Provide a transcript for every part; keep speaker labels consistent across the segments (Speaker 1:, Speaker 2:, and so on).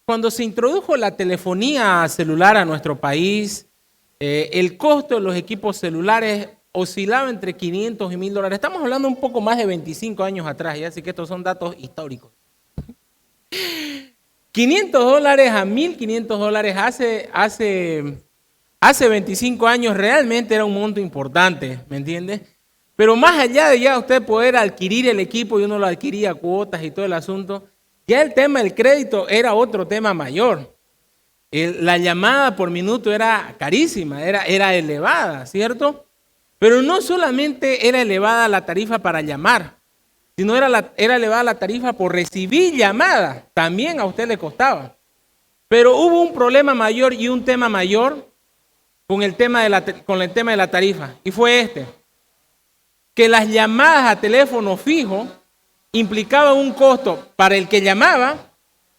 Speaker 1: Cuando se introdujo la telefonía celular a nuestro país, el costo de los equipos celulares oscilaba entre 500 y $1000. Estamos hablando un poco más de 25 años atrás, ¿ya? Así que estos son datos históricos. $500 a $1500 hace 25 años realmente era un monto importante, ¿me entiende? Pero más allá de ya usted poder adquirir el equipo y uno lo adquiría a cuotas y todo el asunto, ya el tema del crédito era otro tema mayor. La llamada por minuto era carísima, era elevada, ¿cierto? Pero no solamente era elevada la tarifa para llamar, sino era elevada la tarifa por recibir llamadas. También a usted le costaba. Pero hubo un problema mayor y un tema mayor con el tema de la tarifa. Y fue este, que las llamadas a teléfono fijo implicaban un costo para el que llamaba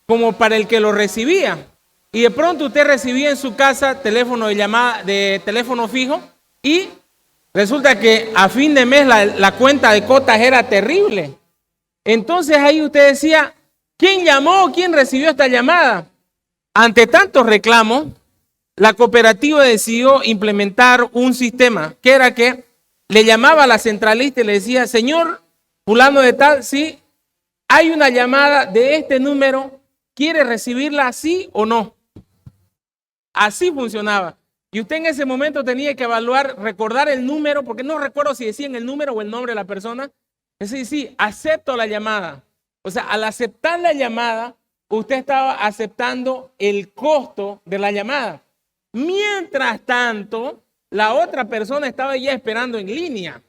Speaker 1: como para el que lo recibía. Y de pronto usted recibía en su casa teléfono de teléfono fijo y resulta que a fin de mes la cuenta de cotas era terrible. Entonces ahí usted decía, ¿quién llamó? ¿Quién recibió esta llamada? Ante tantos reclamos, la cooperativa decidió implementar un sistema que era que le llamaba a la centralista y le decía, señor fulano de tal, sí, hay una llamada de este número, ¿quiere recibirla sí o no? Así funcionaba. Y usted en ese momento tenía que evaluar, recordar el número, porque no recuerdo si decían el número o el nombre de la persona. Es decir, sí, acepto la llamada. O sea, al aceptar la llamada, usted estaba aceptando el costo de la llamada. Mientras tanto, la otra persona estaba ya esperando en línea.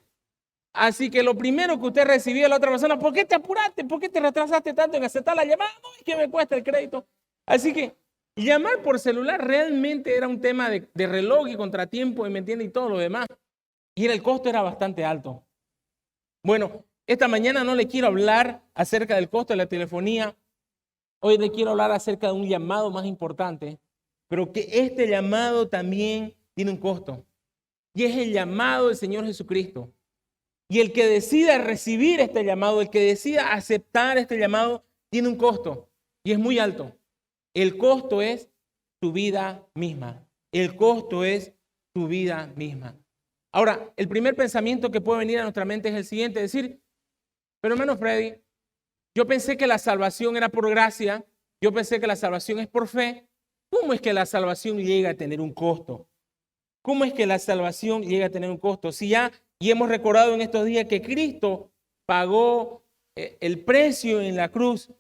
Speaker 1: Así que lo primero que usted recibía de la otra persona, ¿por qué te apuraste? ¿Por qué te retrasaste tanto en aceptar la llamada? No, es que me cuesta el crédito. Así que llamar por celular realmente era un tema de reloj y contratiempo, ¿me entiende? Y todo lo demás. Y el costo era bastante alto. Bueno, esta mañana no le quiero hablar acerca del costo de la telefonía. Hoy le quiero hablar acerca de un llamado más importante, pero que este llamado también tiene un costo. Y es el llamado del Señor Jesucristo. Y el que decida recibir este llamado, el que decida aceptar este llamado, tiene un costo. Y es muy alto. El costo es tu vida misma. El costo es tu vida misma. Ahora, el primer pensamiento que puede venir a nuestra mente es el siguiente, decir, pero hermano Freddy, yo pensé que la salvación era por gracia, yo pensé que la salvación es por fe. ¿Cómo es que la salvación llega a tener un costo? ¿Cómo es que la salvación llega a tener un costo? Si ya y hemos recordado en estos días que Cristo pagó el precio en la cruz,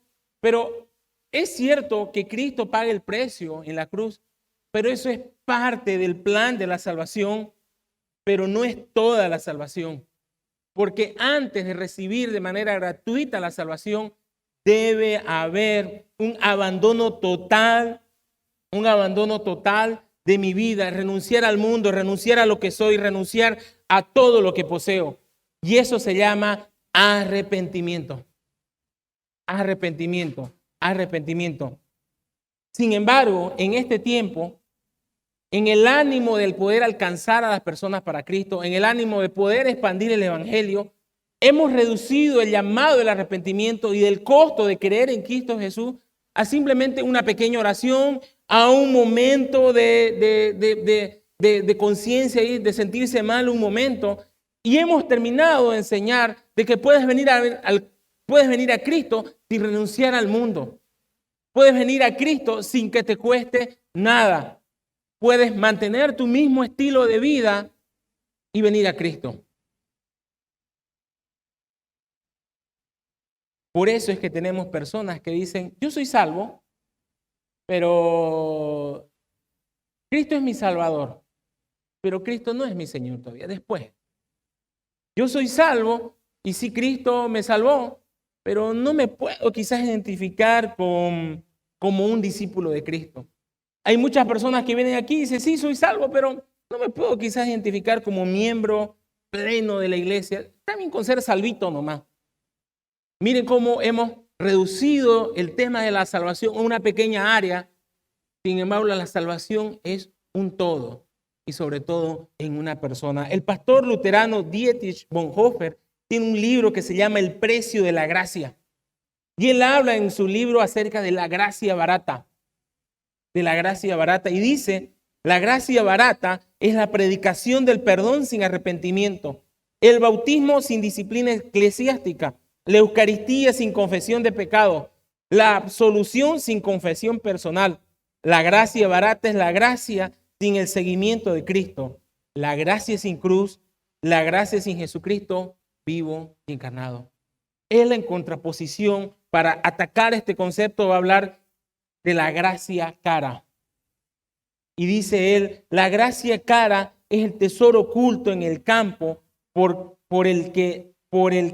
Speaker 1: pero es cierto que Cristo paga el precio en la cruz, pero eso es parte del plan de la salvación, pero no es toda la salvación. Porque antes de recibir de manera gratuita la salvación, debe haber un abandono total de mi vida, renunciar al mundo, renunciar a lo que soy, renunciar a todo lo que poseo. Y eso se llama arrepentimiento. Arrepentimiento. Sin embargo, en este tiempo, en el ánimo del poder alcanzar a las personas para Cristo, en el ánimo de poder expandir el evangelio, hemos reducido el llamado del arrepentimiento y del costo de creer en Cristo Jesús a simplemente una pequeña oración, a un momento de conciencia y de sentirse mal un momento. Y hemos terminado de enseñar de que puedes venir a Cristo sin renunciar al mundo. Puedes venir a Cristo sin que te cueste nada. Puedes mantener tu mismo estilo de vida y venir a Cristo. Por eso es que tenemos personas que dicen, yo soy salvo, pero Cristo es mi Salvador, pero Cristo no es mi Señor todavía. Después, yo soy salvo y sí, Cristo me salvó, pero no me puedo quizás identificar como un discípulo de Cristo. Hay muchas personas que vienen aquí y dicen, sí, soy salvo, pero no me puedo quizás identificar como miembro pleno de la iglesia. También con ser salvito nomás. Miren cómo hemos reducido el tema de la salvación a una pequeña área. Sin embargo, la salvación es un todo y sobre todo en una persona. El pastor luterano Dietrich Bonhoeffer tiene un libro que se llama El precio de la gracia. Y él habla en su libro acerca de la gracia barata. de la gracia barata. Y dice, la gracia barata es la predicación del perdón sin arrepentimiento, el bautismo sin disciplina eclesiástica, la Eucaristía sin confesión de pecado, la absolución sin confesión personal. La gracia barata es la gracia sin el seguimiento de Cristo, la gracia sin cruz, la gracia sin Jesucristo vivo y encarnado. Él, en contraposición, para atacar este concepto, va a hablar de la gracia cara. Y dice él, la gracia cara es el tesoro oculto en el campo por el que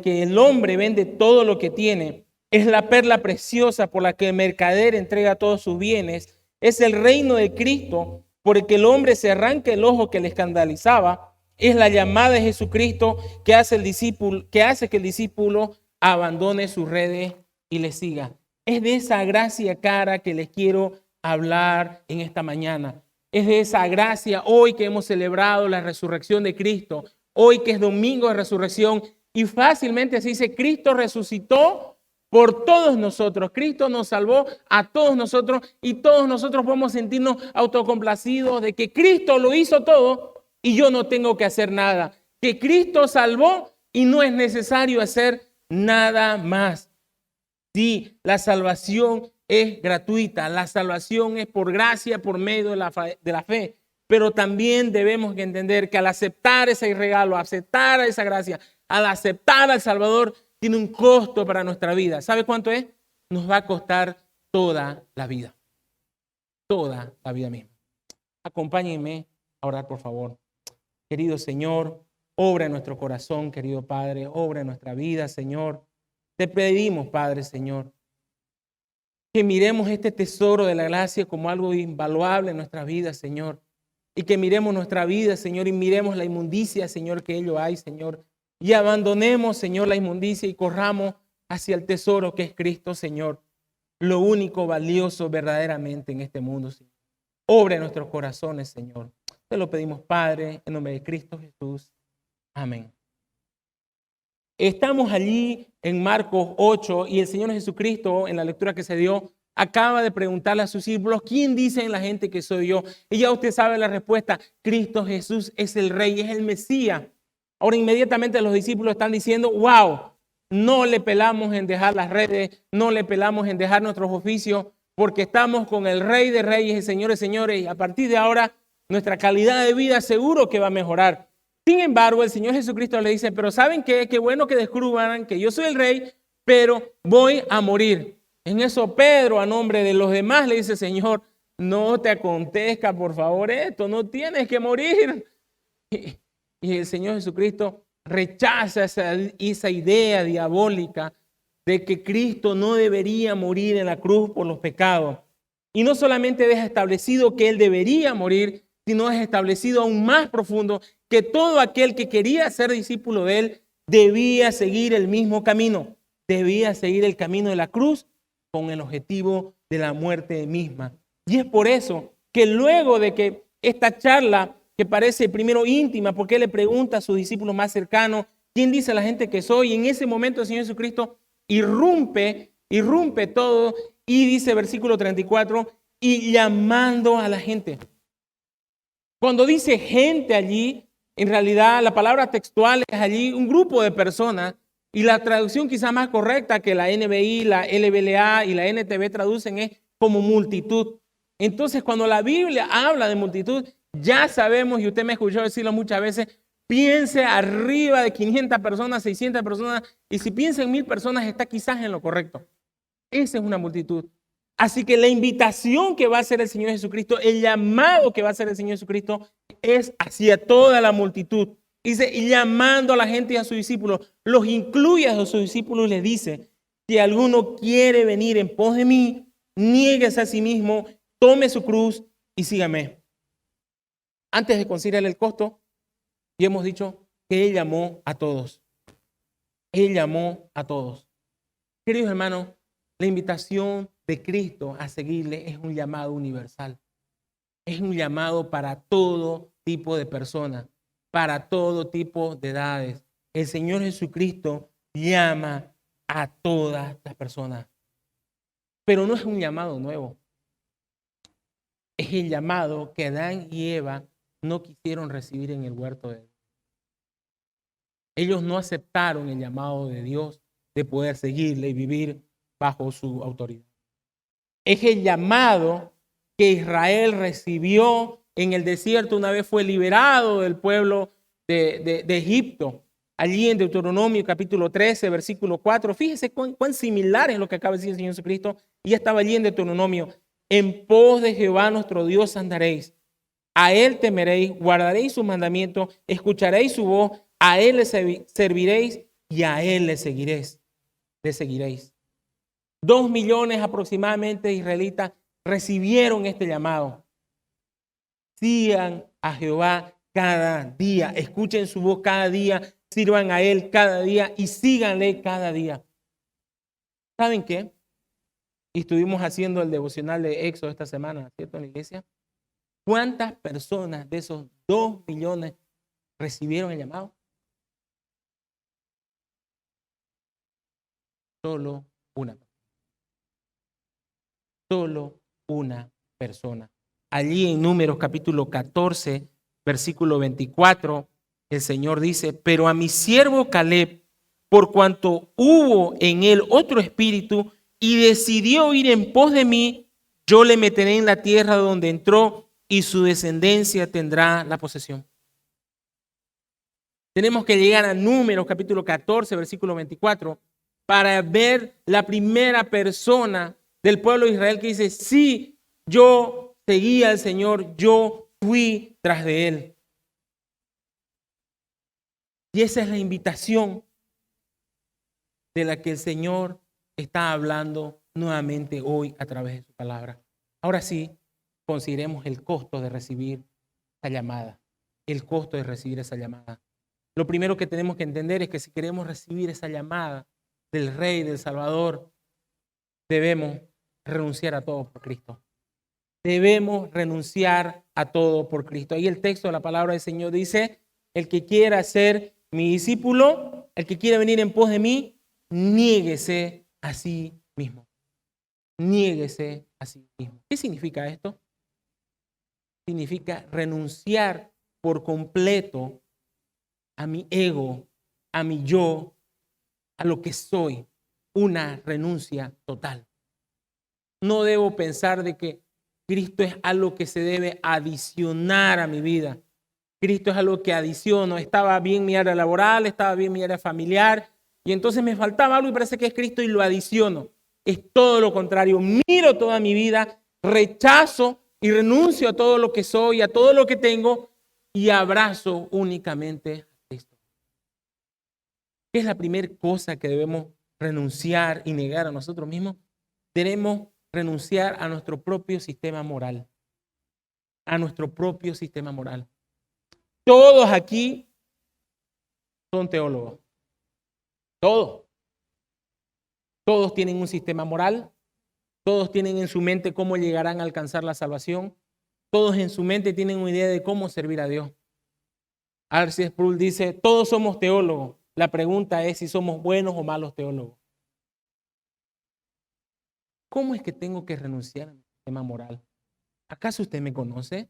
Speaker 1: el hombre vende todo lo que tiene. Es la perla preciosa por la que el mercader entrega todos sus bienes. Es el reino de Cristo por el que el hombre se arranca el ojo que le escandalizaba. Es la llamada de Jesucristo que hace que el discípulo abandone sus redes y le siga. Es de esa gracia cara que les quiero hablar en esta mañana. Es de esa gracia hoy que hemos celebrado la resurrección de Cristo, hoy que es domingo de resurrección, y fácilmente se dice, Cristo resucitó por todos nosotros. Cristo nos salvó a todos nosotros y todos nosotros podemos sentirnos autocomplacidos de que Cristo lo hizo todo y yo no tengo que hacer nada. Que Cristo salvó y no es necesario hacer nada más. Sí, la salvación es gratuita, la salvación es por gracia, por medio de la fe, pero también debemos entender que al aceptar ese regalo, aceptar esa gracia, al aceptar al Salvador, tiene un costo para nuestra vida. ¿Sabe cuánto es? Nos va a costar toda la vida misma. Acompáñenme a orar, por favor. Querido Señor, obra en nuestro corazón, querido Padre, obra en nuestra vida, Señor. Te pedimos, Padre, Señor, que miremos este tesoro de la gracia como algo invaluable en nuestra vida, Señor. Y que miremos nuestra vida, Señor, y miremos la inmundicia, Señor, que ello hay, Señor. Y abandonemos, Señor, la inmundicia y corramos hacia el tesoro que es Cristo, Señor. Lo único valioso verdaderamente en este mundo, Señor. Obra en nuestros corazones, Señor. Te lo pedimos, Padre, en nombre de Cristo Jesús. Amén. Estamos allí en Marcos 8 y el Señor Jesucristo, en la lectura que se dio, acaba de preguntarle a sus discípulos, ¿quién dicen la gente que soy yo? Y ya usted sabe la respuesta, Cristo Jesús es el Rey, es el Mesías. Ahora inmediatamente los discípulos están diciendo, wow, no le pelamos en dejar las redes, no le pelamos en dejar nuestros oficios, porque estamos con el Rey de Reyes y Señores, Señores, y a partir de ahora nuestra calidad de vida seguro que va a mejorar. Sin embargo, el Señor Jesucristo le dice, pero ¿saben qué? Qué bueno que descubran que yo soy el Rey, pero voy a morir. En eso Pedro, a nombre de los demás, le dice, Señor, no te acontezca, por favor, esto, no tienes que morir. Y el Señor Jesucristo rechaza esa idea diabólica de que Cristo no debería morir en la cruz por los pecados. Y no solamente deja establecido que Él debería morir, sino es establecido aún más profundo que todo aquel que quería ser discípulo de Él debía seguir el mismo camino, debía seguir el camino de la cruz con el objetivo de la muerte misma. Y es por eso que luego de que esta charla, que parece primero íntima, porque Él le pregunta a sus discípulos más cercanos, ¿quién dice la gente que soy? Y en ese momento el Señor Jesucristo irrumpe todo y dice versículo 34, y llamando a la gente. Cuando dice gente allí, en realidad la palabra textual es allí un grupo de personas y la traducción quizá más correcta que la NBI, la LBLA y la NTV traducen es como multitud. Entonces cuando la Biblia habla de multitud, ya sabemos, y usted me escuchó decirlo muchas veces, piense arriba de 500 personas, 600 personas, y si piensa en 1000 personas está quizás en lo correcto. Esa es una multitud. Así que la invitación que va a hacer el Señor Jesucristo, el llamado que va a hacer el Señor Jesucristo es hacia toda la multitud. Dice, y llamando a la gente y a sus discípulos, los incluye a sus discípulos y les dice, si alguno quiere venir en pos de mí, niéguese a sí mismo, tome su cruz y sígame. Antes de considerar el costo, ya hemos dicho que Él llamó a todos. Él llamó a todos. Queridos hermanos, la invitación de Cristo a seguirle es un llamado universal. Es un llamado para todo tipo de personas, para todo tipo de edades. El Señor Jesucristo llama a todas las personas. Pero no es un llamado nuevo. Es el llamado que Adán y Eva no quisieron recibir en el huerto de Edén. Ellos no aceptaron el llamado de Dios de poder seguirle y vivir bajo su autoridad. Es el llamado que Israel recibió en el desierto una vez fue liberado del pueblo de Egipto. Allí en Deuteronomio capítulo 13, versículo 4. Fíjese cuán similar es lo que acaba de decir el Señor Jesucristo. Y ya estaba allí en Deuteronomio. En pos de Jehová nuestro Dios andaréis. A él temeréis, guardaréis sus mandamientos, escucharéis su voz, a él le serviréis y a él le seguiréis. 2 millones aproximadamente de israelitas recibieron este llamado. Sigan a Jehová cada día, escuchen su voz cada día, sirvan a él cada día y síganle cada día. ¿Saben qué? Y estuvimos haciendo el devocional de Éxodo esta semana, ¿cierto? En la iglesia. ¿Cuántas personas de esos 2 millones recibieron el llamado? Solo una. Solo una persona. Allí en Números capítulo 14, versículo 24, el Señor dice, pero a mi siervo Caleb, por cuanto hubo en él otro espíritu y decidió ir en pos de mí, yo le meteré en la tierra donde entró y su descendencia tendrá la posesión. Tenemos que llegar a Números capítulo 14, versículo 24, para ver la primera persona del pueblo de Israel que dice, sí, yo seguí al Señor, yo fui tras de él. Y esa es la invitación de la que el Señor está hablando nuevamente hoy a través de su palabra. Ahora sí, consideremos el costo de recibir esa llamada, el costo de recibir esa llamada. Lo primero que tenemos que entender es que si queremos recibir esa llamada del Rey, del Salvador, debemos renunciar a todo por Cristo. Debemos renunciar a todo por Cristo. Ahí el texto de la palabra del Señor dice, el que quiera ser mi discípulo, el que quiera venir en pos de mí, niéguese a sí mismo. Niéguese a sí mismo. ¿Qué significa esto? Significa renunciar por completo a mi ego, a mi yo, a lo que soy. Una renuncia total. No debo pensar de que Cristo es algo que se debe adicionar a mi vida. Cristo es algo que adiciono. Estaba bien mi área laboral, estaba bien mi área familiar, y entonces me faltaba algo y parece que es Cristo y lo adiciono. Es todo lo contrario. Miro toda mi vida, rechazo y renuncio a todo lo que soy, a todo lo que tengo y abrazo únicamente a Cristo. ¿Qué es la primera cosa que debemos renunciar y negar a nosotros mismos? Debemos renunciar a nuestro propio sistema moral. A nuestro propio sistema moral. Todos aquí son teólogos. Todos. Todos tienen un sistema moral. Todos tienen en su mente cómo llegarán a alcanzar la salvación. Todos en su mente tienen una idea de cómo servir a Dios. R.C. Sproul dice, todos somos teólogos. La pregunta es si somos buenos o malos teólogos. ¿Cómo es que tengo que renunciar a mi sistema moral? ¿Acaso usted me conoce?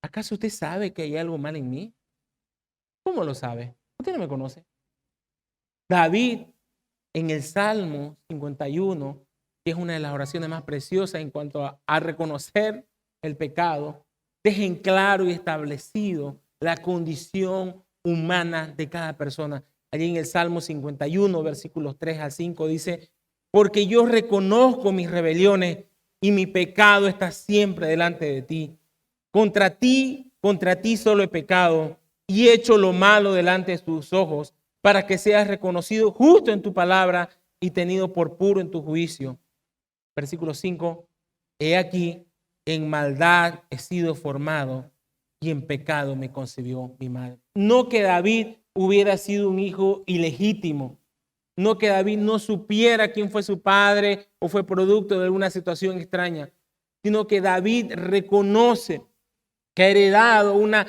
Speaker 1: ¿Acaso usted sabe que hay algo mal en mí? ¿Cómo lo sabe? Usted no me conoce. David, en el Salmo 51, que es una de las oraciones más preciosas en cuanto a reconocer el pecado, deja en claro y establecido la condición humana de cada persona. Allí en el Salmo 51, versículos 3 al 5, dice, porque yo reconozco mis rebeliones y mi pecado está siempre delante de ti. Contra ti solo he pecado y he hecho lo malo delante de tus ojos, para que seas reconocido justo en tu palabra y tenido por puro en tu juicio. Versículo 5, he aquí, en maldad he sido formado y en pecado me concibió mi madre. No que David hubiera sido un hijo ilegítimo, no que David no supiera quién fue su padre o fue producto de alguna situación extraña, sino que David reconoce que ha heredado una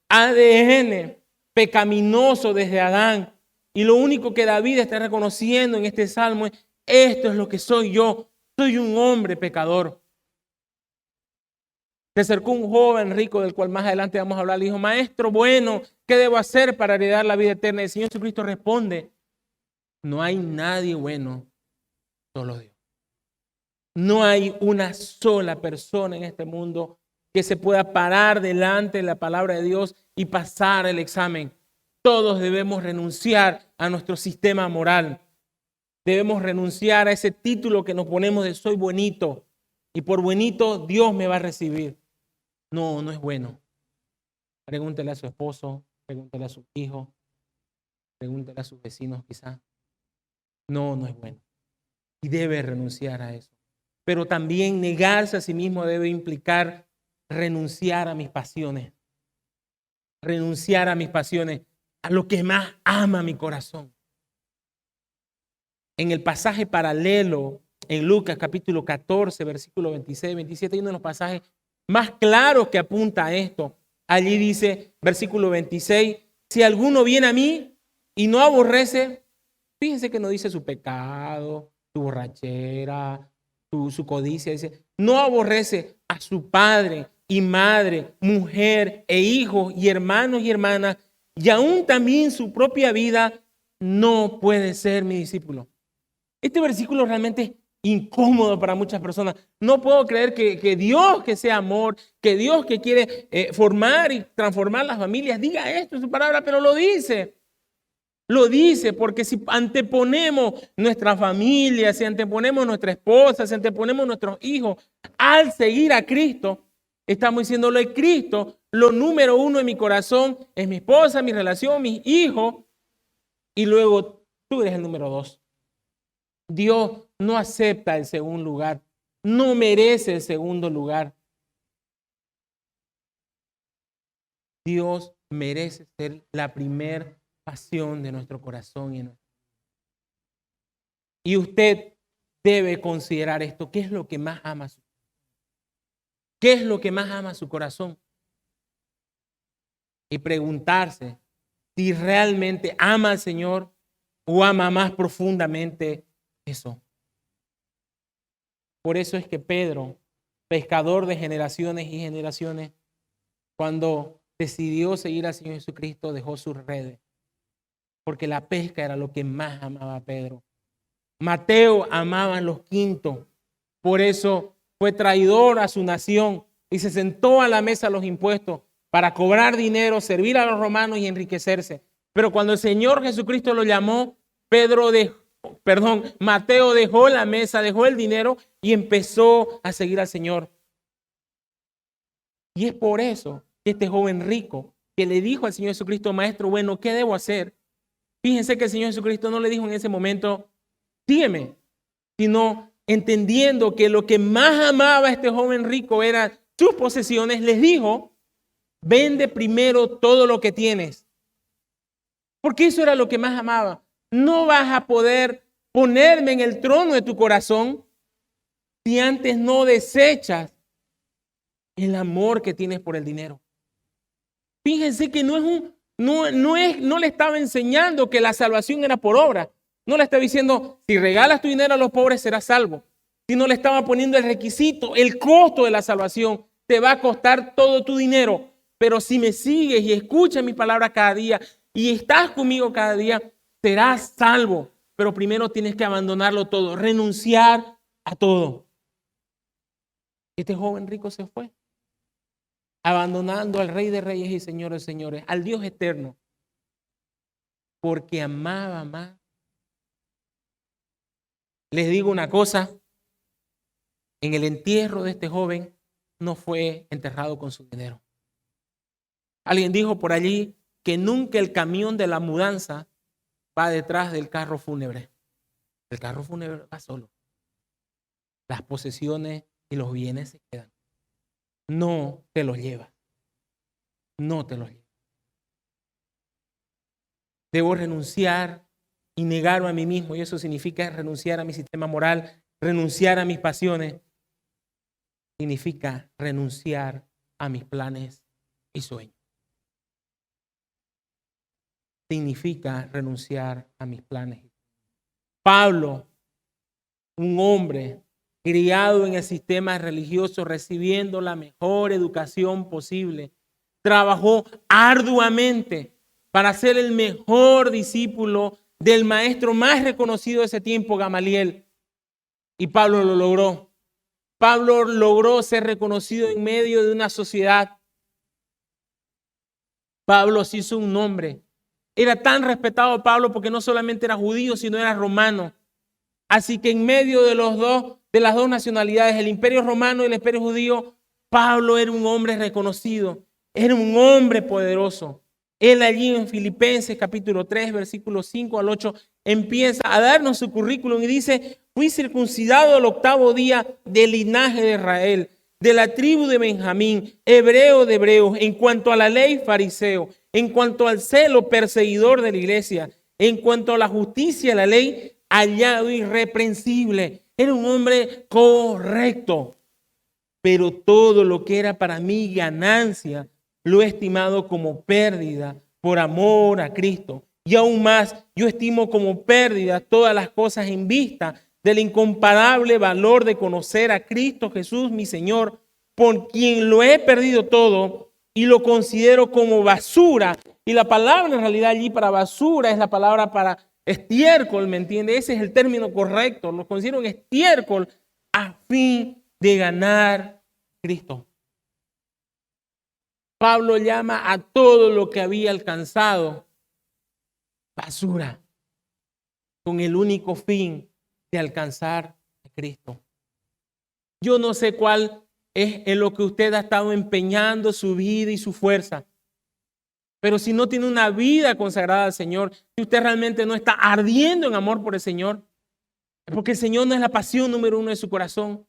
Speaker 1: ADN pecaminoso desde Adán. Y lo único que David está reconociendo en este salmo es, esto es lo que soy yo. Soy un hombre pecador. Se acercó un joven rico del cual más adelante vamos a hablar. Le dijo, maestro bueno, ¿qué debo hacer para heredar la vida eterna? Y el Señor Jesucristo responde, no hay nadie bueno, solo Dios. No hay una sola persona en este mundo que se pueda parar delante de la palabra de Dios y pasar el examen. Todos debemos renunciar a nuestro sistema moral. Debemos renunciar a ese título que nos ponemos de soy bonito y por bonito Dios me va a recibir. No, no es bueno. Pregúntele a su esposo, pregúntele a sus hijos, pregúntele a sus vecinos quizás. No, no es bueno. Y debe renunciar a eso. Pero también negarse a sí mismo debe implicar renunciar a mis pasiones. Renunciar a mis pasiones, a lo que más ama mi corazón. En el pasaje paralelo, en Lucas capítulo 14, versículo 26, 27, hay uno de los pasajes más claros que apunta a esto. Allí dice, versículo 26, si alguno viene a mí y no aborrece, fíjense que no dice su pecado, su borrachera, su codicia, dice, no aborrece a su padre y madre, mujer e hijos y hermanos y hermanas, y aún también su propia vida, no puede ser mi discípulo. Este versículo realmente es incómodo para muchas personas. No puedo creer que Dios, que sea amor, que Dios que quiere formar y transformar las familias, diga esto en su palabra, pero lo dice. Lo dice porque si anteponemos nuestra familia, si anteponemos nuestra esposa, si anteponemos nuestros hijos al seguir a Cristo, estamos diciéndole Cristo, lo número uno en mi corazón es mi esposa, mi relación, mis hijos, y luego tú eres el número dos. Dios no acepta el segundo lugar, no merece el segundo lugar. Dios merece ser la primera pasión de nuestro corazón. Y usted debe considerar esto. ¿Qué es lo que más ama? ¿Qué es lo que más ama su corazón? Y preguntarse si realmente ama al Señor o ama más profundamente eso. Por eso es que Pedro, pescador de generaciones y generaciones, cuando decidió seguir al Señor Jesucristo, dejó sus redes. Porque la pesca era lo que más amaba a Pedro. Mateo amaba los quintos. Por eso fue traidor a su nación y se sentó a la mesa de los impuestos para cobrar dinero, servir a los romanos y enriquecerse. Pero cuando el Señor Jesucristo lo llamó, Mateo dejó la mesa, dejó el dinero y empezó a seguir al Señor. Y es por eso que este joven rico que le dijo al Señor Jesucristo, maestro, bueno, ¿qué debo hacer? Fíjense que el Señor Jesucristo no le dijo en ese momento, sígueme, sino entendiendo que lo que más amaba a este joven rico eran sus posesiones, les dijo, vende primero todo lo que tienes. Porque eso era lo que más amaba. No vas a poder ponerme en el trono de tu corazón si antes no desechas el amor que tienes por el dinero. Fíjense que no le estaba enseñando que la salvación era por obra. No le estaba diciendo, si regalas tu dinero a los pobres serás salvo. Sino le estaba poniendo el requisito, el costo de la salvación. Te va a costar todo tu dinero. Pero si me sigues y escuchas mi palabra cada día y estás conmigo cada día, serás salvo. Pero primero tienes que abandonarlo todo, renunciar a todo. Este joven rico se fue, abandonando al Rey de Reyes y Señor de Señores, al Dios eterno, porque amaba más. Les digo una cosa, en el entierro de este joven no fue enterrado con su dinero. Alguien dijo por allí que nunca el camión de la mudanza va detrás del carro fúnebre. El carro fúnebre va solo. Las posesiones y los bienes se quedan. No te los llevas. No te los llevas. Debo renunciar y negarme a mí mismo. Y eso significa renunciar a mi sistema moral, renunciar a mis pasiones. Significa renunciar a mis planes y sueños. Significa renunciar a mis planes. Pablo, un hombre criado en el sistema religioso, recibiendo la mejor educación posible. Trabajó arduamente para ser el mejor discípulo del maestro más reconocido de ese tiempo, Gamaliel. Y Pablo lo logró. Pablo logró ser reconocido en medio de una sociedad. Pablo se hizo un nombre. Era tan respetado Pablo porque no solamente era judío, sino era romano. Así que en medio de las dos nacionalidades, el imperio romano y el imperio judío, Pablo era un hombre reconocido, era un hombre poderoso. Él allí en Filipenses capítulo 3, versículos 5 al 8, empieza a darnos su currículum y dice: fui circuncidado al 8º día del linaje de Israel, de la tribu de Benjamín, hebreo de hebreos, en cuanto a la ley, fariseo, en cuanto al celo, perseguidor de la iglesia, en cuanto a la justicia, la ley, hallado irreprensible. Era un hombre correcto, pero todo lo que era para mí ganancia, lo he estimado como pérdida por amor a Cristo. Y aún más, yo estimo como pérdida todas las cosas en vista del incomparable valor de conocer a Cristo Jesús, mi Señor, por quien lo he perdido todo y lo considero como basura. Y la palabra en realidad allí para basura es la palabra para estiércol, ¿me entiende? Ese es el término correcto. Lo considero un estiércol a fin de ganar a Cristo. Pablo llama a todo lo que había alcanzado basura, con el único fin de alcanzar a Cristo. Yo no sé cuál es en lo que usted ha estado empeñando su vida y su fuerza, pero si no tiene una vida consagrada al Señor, si usted realmente no está ardiendo en amor por el Señor, es porque el Señor no es la pasión número 1 de su corazón.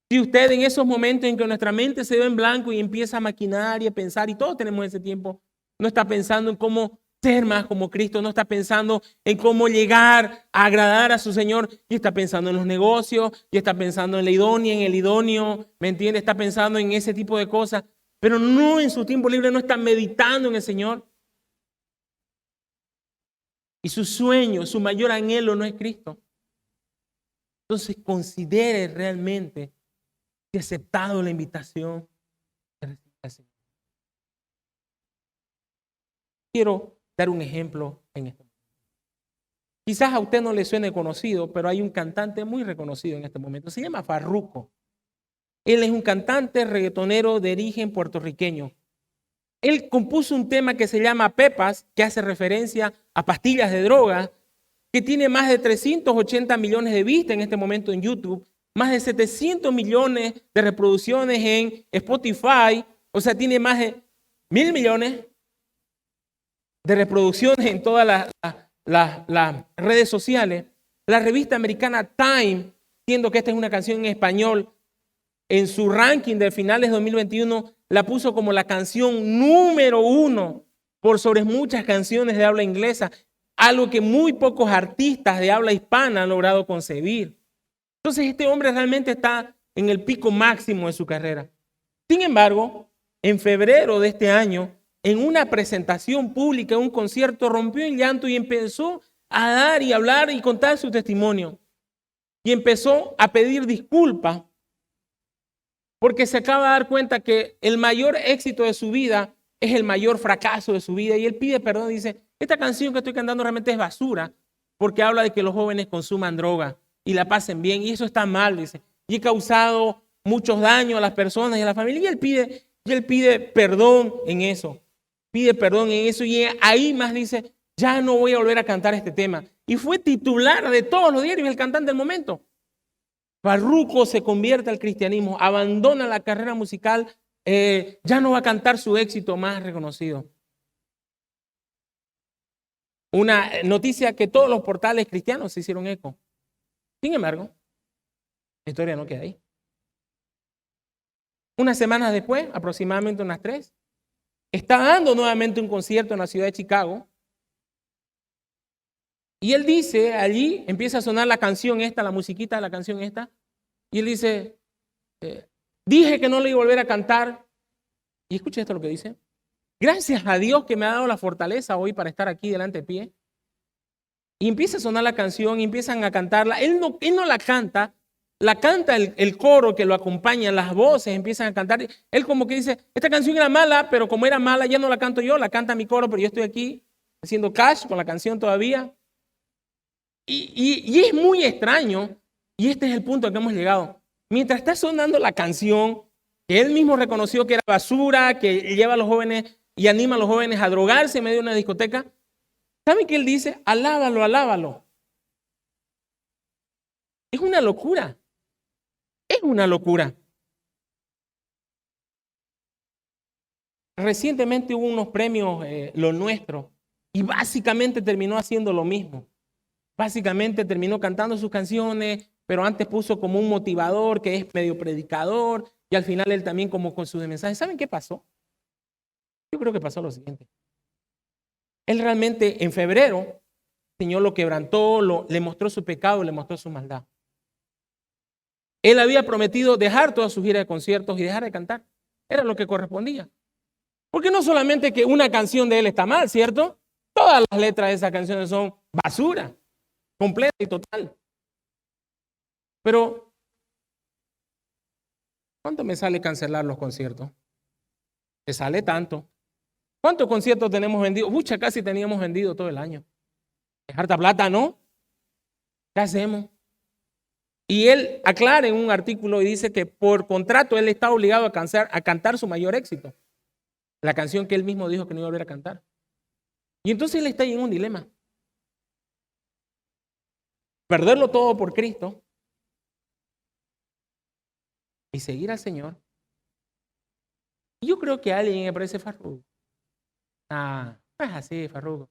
Speaker 1: Si usted en esos momentos en que nuestra mente se ve en blanco y empieza a maquinar y a pensar, y todos tenemos ese tiempo, no está pensando en cómo ser más como Cristo, no está pensando en cómo llegar a agradar a su Señor, y está pensando en los negocios, y está pensando en la idónea, en el idóneo, ¿me entiende? Está pensando en ese tipo de cosas, pero no en su tiempo libre, no está meditando en el Señor. Y su sueño, su mayor anhelo no es Cristo. Entonces considere realmente que ha aceptado la invitación de recibir al Señor. Quiero dar un ejemplo en esto. Quizás a usted no le suene conocido, pero hay un cantante muy reconocido en este momento. Se llama Farruko. Él es un cantante reggaetonero de origen puertorriqueño. Él compuso un tema que se llama Pepas, que hace referencia a pastillas de droga, que tiene más de 380 millones de vistas en este momento en YouTube, más de 700 millones de reproducciones en Spotify, o sea, tiene más de 1.000 millones de reproducciones en todas las redes sociales. La revista americana Time, siendo que esta es una canción en español, en su ranking de finales de 2021, la puso como la canción número 1 por sobre muchas canciones de habla inglesa, algo que muy pocos artistas de habla hispana han logrado concebir. Entonces este hombre realmente está en el pico máximo de su carrera. Sin embargo, en febrero de este año, en una presentación pública, en un concierto, rompió en llanto y empezó a dar y hablar y contar su testimonio. Y empezó a pedir disculpas porque se acaba de dar cuenta que el mayor éxito de su vida es el mayor fracaso de su vida. Y él pide perdón y dice: esta canción que estoy cantando realmente es basura porque habla de que los jóvenes consuman droga y la pasen bien. Y eso está mal, dice. Y he causado muchos daños a las personas y a la familia. Y él pide perdón en eso. Pide perdón en eso. Y ahí más dice: ya no voy a volver a cantar este tema. Y fue titular de todos los diarios, el cantante del momento. Farruko se convierte al cristianismo, abandona la carrera musical, ya no va a cantar su éxito más reconocido. Una noticia que todos los portales cristianos se hicieron eco. Sin embargo, la historia no queda ahí. Unas semanas después, aproximadamente unas 3, está dando nuevamente un concierto en la ciudad de Chicago. Y él dice, allí empieza a sonar la canción esta, la musiquita de la canción esta. Y él dice, dije que no le iba a volver a cantar. Y escuche esto lo que dice. Gracias a Dios que me ha dado la fortaleza hoy para estar aquí delante de pie. Y empieza a sonar la canción, y empiezan a cantarla. Él no la canta, la canta el coro que lo acompaña, las voces empiezan a cantar. Él como que dice, esta canción era mala, pero como era mala ya no la canto yo, la canta mi coro, pero yo estoy aquí haciendo cash con la canción todavía. Y es muy extraño, y este es el punto al que hemos llegado. Mientras está sonando la canción, que él mismo reconoció que era basura, que lleva a los jóvenes y anima a los jóvenes a drogarse en medio de una discoteca, ¿saben qué él dice? Alábalo, alábalo. Es una locura. Es una locura. Recientemente hubo unos premios, Lo Nuestro, y básicamente terminó haciendo lo mismo. Básicamente terminó cantando sus canciones, pero antes puso como un motivador que es medio predicador, y al final él también como con sus mensajes. ¿Saben qué pasó? Yo creo que pasó lo siguiente. Él realmente en febrero, el Señor lo quebrantó, le mostró su pecado, le mostró su maldad. Él había prometido dejar toda su gira de conciertos y dejar de cantar. Era lo que correspondía. Porque no solamente que una canción de él está mal, ¿cierto? Todas las letras de esas canciones son basura, completa y total. Pero, ¿cuánto me sale cancelar los conciertos? ¿Te sale tanto? ¿Cuántos conciertos tenemos vendidos? Mucha, casi teníamos vendido todo el año. Es harta plata, ¿no? ¿Qué hacemos? Y él aclara en un artículo y dice que por contrato él está obligado a cantar su mayor éxito. La canción que él mismo dijo que no iba a volver a cantar. Y entonces él está ahí en un dilema. Perderlo todo por Cristo y seguir al Señor. Y yo creo que a alguien me parece Farruko. No es así, Farruko.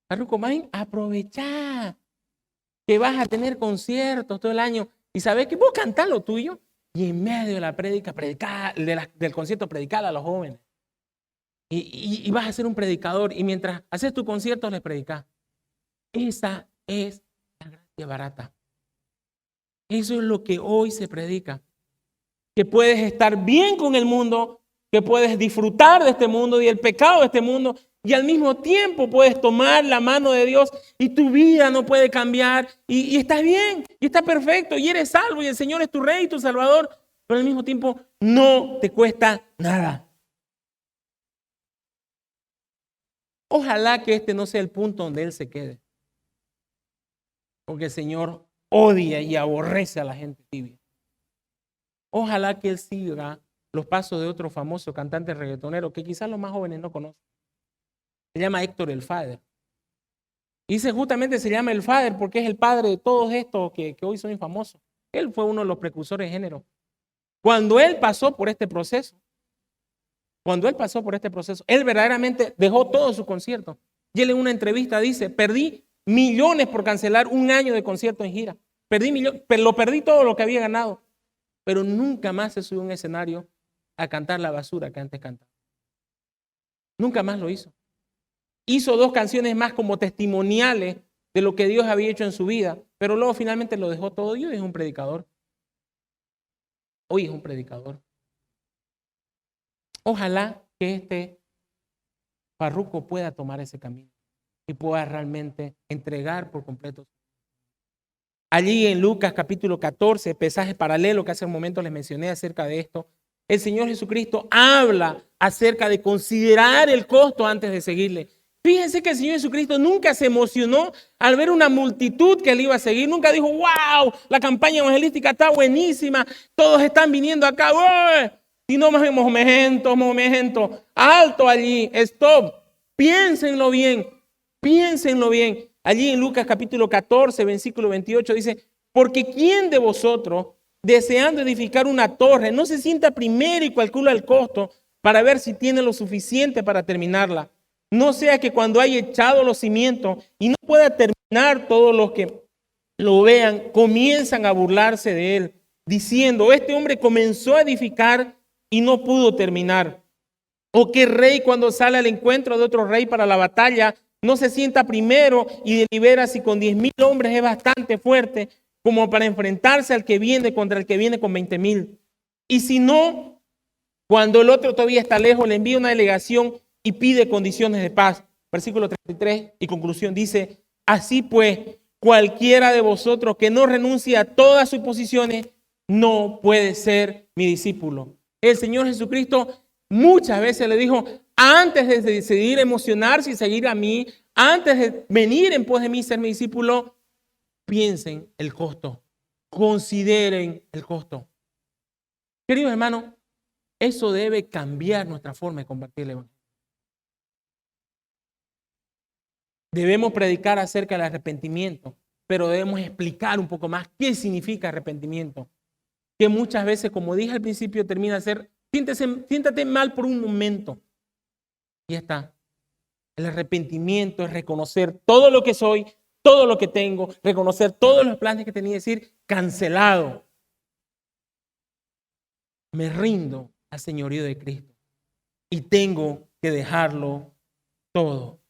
Speaker 1: Farruko, más bien aprovechar que vas a tener conciertos todo el año y sabes que vos cantás lo tuyo y en medio de la prédica, del concierto, predicar a los jóvenes. Y vas a ser un predicador y mientras haces tu concierto les predicas. Esa es la gracia barata. Eso es lo que hoy se predica. Que puedes estar bien con el mundo, que puedes disfrutar de este mundo y el pecado de este mundo y al mismo tiempo puedes tomar la mano de Dios y tu vida no puede cambiar y estás bien y está perfecto y eres salvo y el Señor es tu Rey y tu Salvador, pero al mismo tiempo no te cuesta nada. Ojalá que este no sea el punto donde Él se quede. Porque el Señor odia y aborrece a la gente tibia. Ojalá que Él siga los pasos de otro famoso cantante reggaetonero que quizás los más jóvenes no conocen. Se llama Héctor el Father. Y justamente se llama el Father porque es el padre de todos estos que hoy son famosos. Él fue uno de los precursores de género. Cuando él pasó por este proceso, él verdaderamente dejó todo su concierto. Y él en una entrevista dice, perdí millones por cancelar un año de concierto en gira. Perdí todo lo que había ganado. Pero nunca más se subió a un escenario a cantar la basura que antes cantaba. Nunca más lo hizo. Hizo 2 canciones más como testimoniales de lo que Dios había hecho en su vida, pero luego finalmente lo dejó todo y hoy es un predicador. Ojalá que este Farruko pueda tomar ese camino y pueda realmente entregar por completo. Allí en Lucas capítulo 14, pasaje paralelo que hace un momento les mencioné acerca de esto, el Señor Jesucristo habla acerca de considerar el costo antes de seguirle. Fíjense que el Señor Jesucristo nunca se emocionó al ver una multitud que le iba a seguir. Nunca dijo, wow, la campaña evangelística está buenísima, todos están viniendo acá. ¡Uy! Si no más momento, alto allí, stop, piénsenlo bien. Allí en Lucas capítulo 14, versículo 28 dice, porque ¿quién de vosotros, deseando edificar una torre, no se sienta primero y calcula el costo para ver si tiene lo suficiente para terminarla? No sea que cuando haya echado los cimientos y no pueda terminar, todos los que lo vean comienzan a burlarse de él, diciendo, este hombre comenzó a edificar y no pudo terminar. O que rey cuando sale al encuentro de otro rey para la batalla, no se sienta primero y delibera si con 10,000 hombres es bastante fuerte como para enfrentarse al que viene contra el que viene con 20,000. Y si no, cuando el otro todavía está lejos, le envía una delegación y pide condiciones de paz. Versículo 33 y conclusión dice, así pues, cualquiera de vosotros que no renuncie a todas sus posiciones no puede ser mi discípulo. El Señor Jesucristo muchas veces le dijo, antes de decidir emocionarse y seguir a mí, antes de venir en pos de mí y ser mi discípulo, piensen el costo, consideren el costo. Queridos hermanos, eso debe cambiar nuestra forma de compartir el Evangelio. Debemos predicar acerca del arrepentimiento, pero debemos explicar un poco más qué significa arrepentimiento. Que muchas veces, como dije al principio, termina de ser, siéntate mal por un momento. Y ya está. El arrepentimiento es reconocer todo lo que soy, todo lo que tengo, reconocer todos los planes que tenía, decir, cancelado. Me rindo al señorío de Cristo y tengo que dejarlo todo.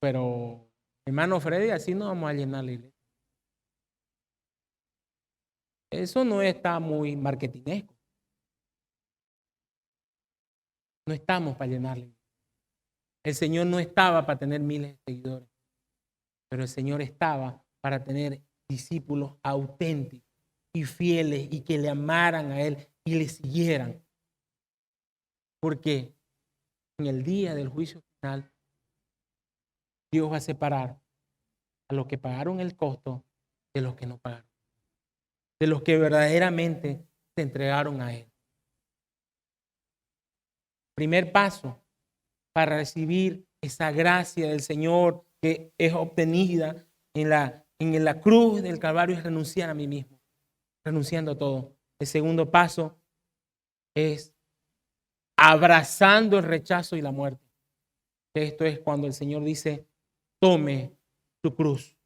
Speaker 1: Pero, hermano Freddy, así no vamos a llenar la iglesia. Eso no está muy marketinesco. No estamos para llenarle. El Señor no estaba para tener miles de seguidores, pero el Señor estaba para tener discípulos auténticos y fieles y que le amaran a Él y le siguieran. Porque en el día del juicio final, Dios va a separar a los que pagaron el costo de los que no pagaron, de los que verdaderamente se entregaron a Él. Primer paso para recibir esa gracia del Señor que es obtenida en la cruz del Calvario es renunciar a mí mismo, renunciando a todo. El segundo paso es abrazando el rechazo y la muerte. Esto es cuando el Señor dice, tome su cruz,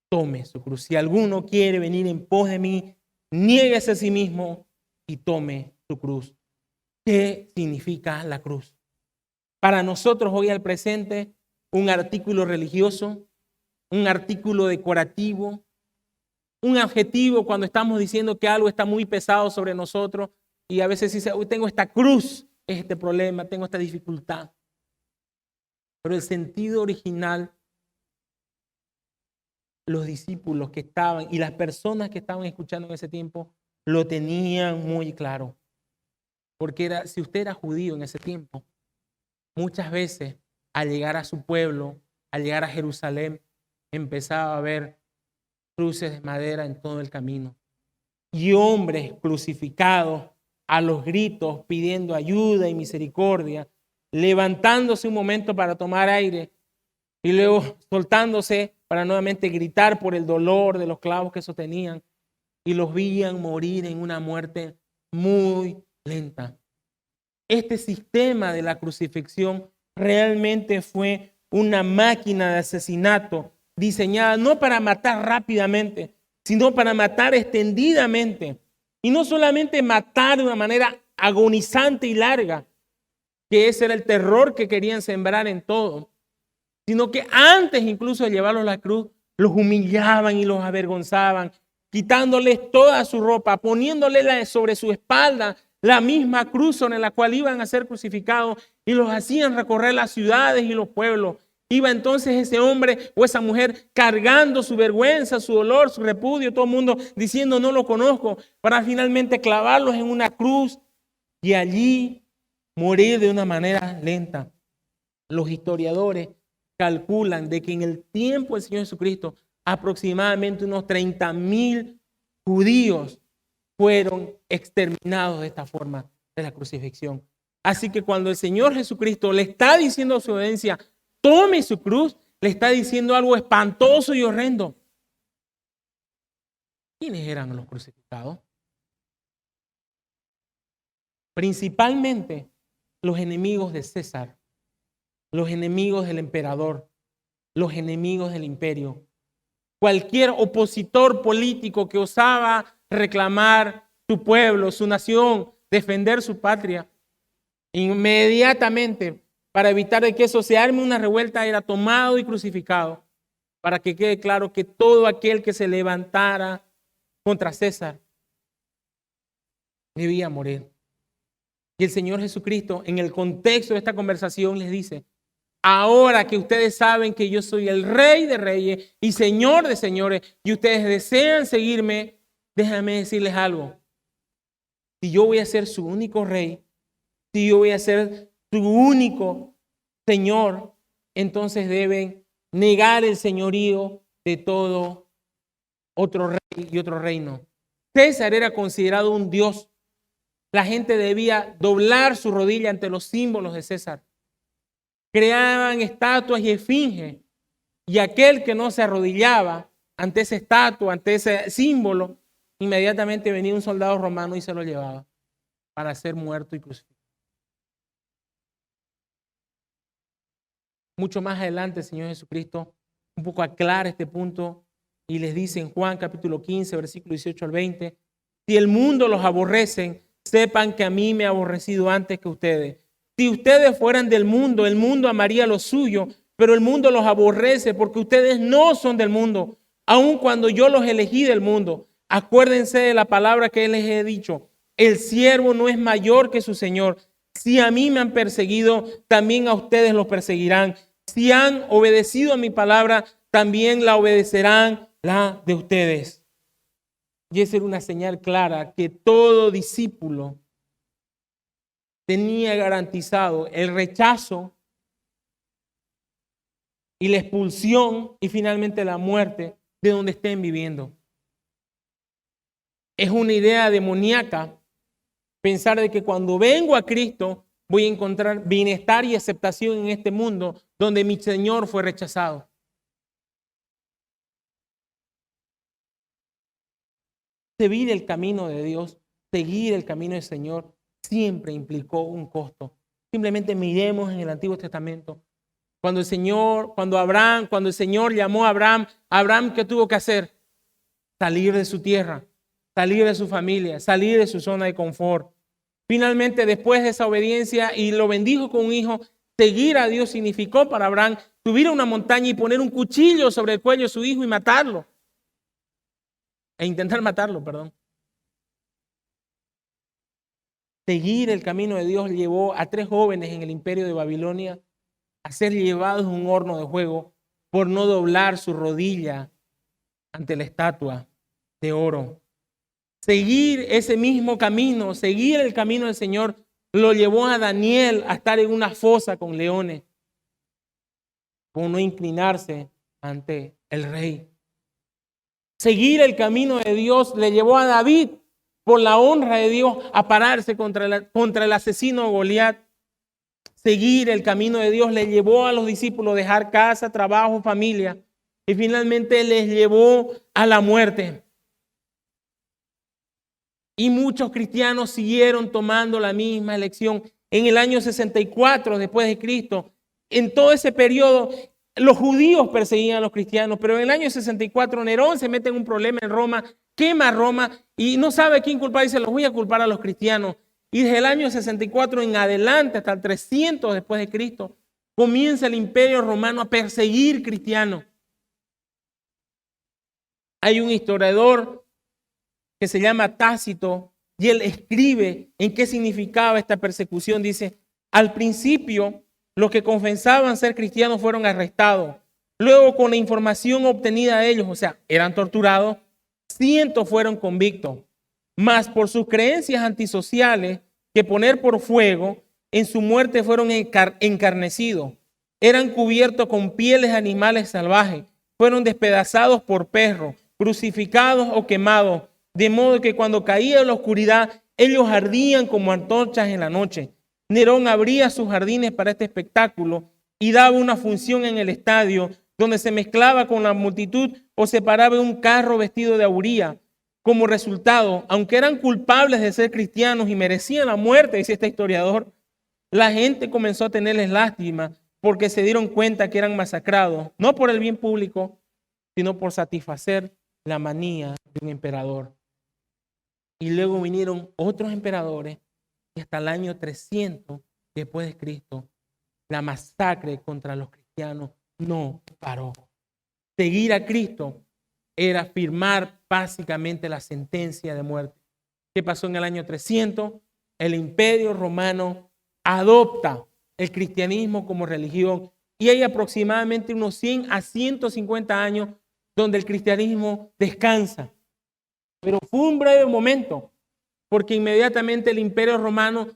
Speaker 1: tome su cruz. Si alguno quiere venir en pos de mí, niéguese a sí mismo y tome su cruz. ¿Qué significa la cruz? Para nosotros hoy al presente, un artículo religioso, un artículo decorativo, un adjetivo cuando estamos diciendo que algo está muy pesado sobre nosotros y a veces dice, hoy tengo esta cruz, es este problema, tengo esta dificultad. Pero el sentido original, los discípulos que estaban y las personas que estaban escuchando en ese tiempo lo tenían muy claro. Porque si usted era judío en ese tiempo, muchas veces al llegar a su pueblo, al llegar a Jerusalén, empezaba a ver cruces de madera en todo el camino y hombres crucificados a los gritos pidiendo ayuda y misericordia, levantándose un momento para tomar aire y luego soltándose para nuevamente gritar por el dolor de los clavos que sostenían y los veían morir en una muerte muy lenta. Este sistema de la crucifixión realmente fue una máquina de asesinato diseñada no para matar rápidamente, sino para matar extendidamente. Y no solamente matar de una manera agonizante y larga, que ese era el terror que querían sembrar en todo, sino que antes incluso de llevarlos a la cruz, los humillaban y los avergonzaban, quitándoles toda su ropa, poniéndoles sobre su espalda la misma cruz sobre la cual iban a ser crucificados y los hacían recorrer las ciudades y los pueblos. Iba entonces ese hombre o esa mujer cargando su vergüenza, su dolor, su repudio, todo el mundo diciendo no lo conozco, para finalmente clavarlos en una cruz y allí morir de una manera lenta. Los historiadores calculan de que en el tiempo del Señor Jesucristo aproximadamente unos 30,000 judíos fueron exterminados de esta forma de la crucifixión. Así que cuando el Señor Jesucristo le está diciendo a su audiencia, tome su cruz, le está diciendo algo espantoso y horrendo. ¿Quiénes eran los crucificados? Principalmente los enemigos de César, los enemigos del emperador, los enemigos del imperio. Cualquier opositor político que osaba reclamar su pueblo, su nación, defender su patria, inmediatamente, para evitar de que eso se arme una revuelta, era tomado y crucificado, para que quede claro que todo aquel que se levantara contra César debía morir. Y el Señor Jesucristo, en el contexto de esta conversación, les dice, Ahora que ustedes saben que yo soy el Rey de Reyes y Señor de Señores, y ustedes desean seguirme, déjame decirles algo. Si yo voy a ser su único Rey, si yo voy a ser su único Señor, entonces deben negar el señorío de todo otro rey y otro reino. César era considerado un dios. La gente debía doblar su rodilla ante los símbolos de César. Creaban estatuas y esfinges, y aquel que no se arrodillaba ante esa estatua, ante ese símbolo, inmediatamente venía un soldado romano y se lo llevaba para ser muerto y crucificado. Mucho más adelante el Señor Jesucristo un poco aclara este punto y les dice en Juan capítulo 15, versículo 18 al 20, si el mundo los aborrecen, sepan que a mí me ha aborrecido antes que ustedes. Si ustedes fueran del mundo, el mundo amaría lo suyo, pero el mundo los aborrece porque ustedes no son del mundo, aun cuando yo los elegí del mundo. Acuérdense de la palabra que les he dicho, el siervo no es mayor que su Señor. Si a mí me han perseguido, también a ustedes los perseguirán. Si han obedecido a mi palabra, también la obedecerán la de ustedes. Y esa era una señal clara que todo discípulo tenía garantizado el rechazo y la expulsión y finalmente la muerte de donde estén viviendo. Es una idea demoníaca pensar de que cuando vengo a Cristo voy a encontrar bienestar y aceptación en este mundo donde mi Señor fue rechazado. Seguir el camino de Dios, seguir el camino del Señor, siempre implicó un costo. Simplemente miremos en el Antiguo Testamento. Cuando el Señor llamó a Abraham, ¿qué tuvo que hacer? Salir de su tierra, salir de su familia, salir de su zona de confort. Finalmente, después de esa obediencia y lo bendijo con un hijo, seguir a Dios significó para Abraham subir a una montaña y poner un cuchillo sobre el cuello de su hijo y matarlo. Intentar matarlo, perdón. Seguir el camino de Dios llevó a 3 jóvenes en el imperio de Babilonia a ser llevados a un horno de fuego por no doblar su rodilla ante la estatua de oro. Seguir ese mismo camino, seguir el camino del Señor, lo llevó a Daniel a estar en una fosa con leones, por no inclinarse ante el rey. Seguir el camino de Dios le llevó a David, por la honra de Dios, a pararse contra el asesino Goliat. Seguir el camino de Dios le llevó a los discípulos a dejar casa, trabajo, familia, y finalmente les llevó a la muerte. Y muchos cristianos siguieron tomando la misma elección. En el año 64 después de Cristo, en todo ese periodo, los judíos perseguían a los cristianos, pero en el año 64 Nerón se mete en un problema en Roma, quema Roma y no sabe a quién culpar y dice, los voy a culpar a los cristianos. Y desde el año 64 en adelante, hasta el 300 después de Cristo, comienza el imperio romano a perseguir cristianos. Hay un historiador que se llama Tácito y él escribe en qué significaba esta persecución. Dice, al principio los que confesaban ser cristianos fueron arrestados. Luego con la información obtenida de ellos, o sea, eran torturados, cientos fueron convictos. Mas por sus creencias antisociales que poner por fuego, en su muerte fueron encarnecidos. Eran cubiertos con pieles de animales salvajes. Fueron despedazados por perros, crucificados o quemados. De modo que cuando caía la oscuridad, ellos ardían como antorchas en la noche. Nerón abría sus jardines para este espectáculo y daba una función en el estadio donde se mezclaba con la multitud o se paraba en un carro vestido de auría. Como resultado, aunque eran culpables de ser cristianos y merecían la muerte, dice este historiador, la gente comenzó a tenerles lástima porque se dieron cuenta que eran masacrados, no por el bien público, sino por satisfacer la manía de un emperador. Y luego vinieron otros emperadores y hasta el año 300 después de Cristo, la masacre contra los cristianos no paró. Seguir a Cristo era firmar básicamente la sentencia de muerte. ¿Qué pasó en el año 300? El imperio romano adopta el cristianismo como religión y hay aproximadamente unos 100 a 150 años donde el cristianismo descansa. Pero fue un breve momento, porque inmediatamente el Imperio Romano,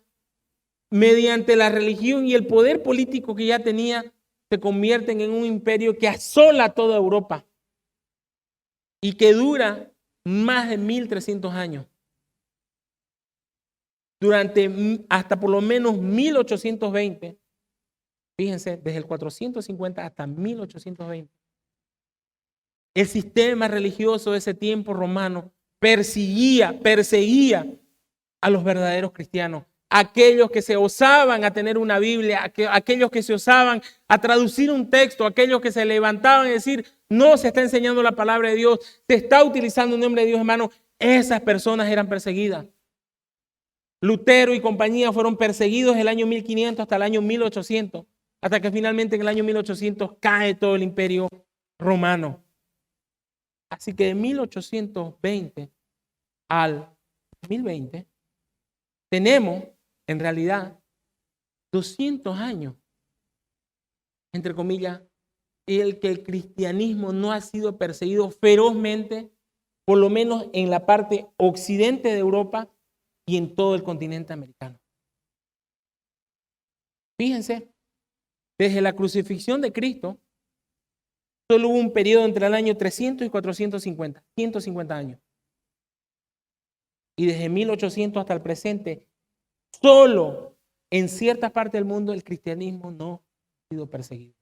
Speaker 1: mediante la religión y el poder político que ya tenía, se convierten en un imperio que asola toda Europa y que dura más de 1300 años. Durante hasta por lo menos 1820, fíjense, desde el 450 hasta 1820, el sistema religioso de ese tiempo romano perseguía a los verdaderos cristianos, aquellos que se osaban a tener una Biblia, aquellos que se osaban a traducir un texto, aquellos que se levantaban y decir, no se está enseñando la palabra de Dios, se está utilizando el nombre de Dios, hermano. Esas personas eran perseguidas. Lutero y compañía fueron perseguidos el año 1500 hasta el año 1800, hasta que finalmente en el año 1800 cae todo el imperio romano. Así que de 1820 al 2020 tenemos en realidad 200 años, entre comillas, el que el cristianismo no ha sido perseguido ferozmente, por lo menos en la parte occidente de Europa y en todo el continente americano. Fíjense, desde la crucifixión de Cristo, solo hubo un periodo entre el año 300 y 450, 150 años. Y desde 1800 hasta el presente, solo en cierta parte del mundo el cristianismo no ha sido perseguido.